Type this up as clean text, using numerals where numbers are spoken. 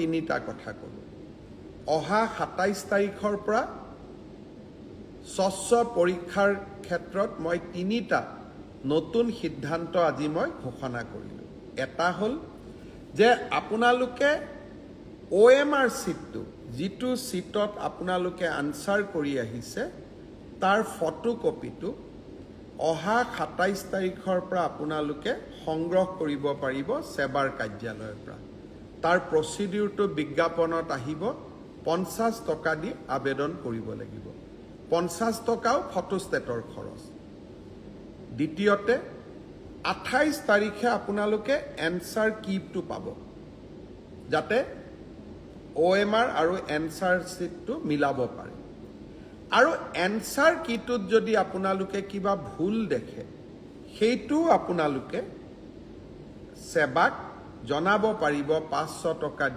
তিনিটা কথা ক'লো অহা ২৭ তাৰিখৰ পৰা স্বচ্ছ পৰীক্ষাৰ ক্ষেত্ৰত মই তিনিটা নতুন সিদ্ধান্ত আজি মই ঘোষণা কৰিলোঁ এটা হ'ল যে আপোনালোকে OMR সিটটো যিটো সিটত আপোনালোকে আনসাৰ কৰি আহিছে তাৰ ফটোকপিটো অহা ২৭ তাৰিখৰ পৰা আপোনালোকে সংগ্ৰহ কৰিব পাৰিব সেৱাৰ কাৰ্যালয়ৰ পৰা তাৰ প্ৰচিডিউৰটো বিজ্ঞাপনত আহিব 50 টকা দি আবেদন কৰিব লাগিব 50 টকাও ফটোষ্টেটৰ খৰচ দ্বিতীয়তে 28 তাৰিখে আপোনালোকে এনসাৰ কিটো পাব যাতে OMR আৰু এনসাৰ সিটটো মিলাব পাৰে আৰু এনসাৰ কিটোত যদি আপোনালোকে কিবা ভুল দেখে সেইটো আপোনালোকে সেৱাক জনাব পাৰিব 500 টকা দি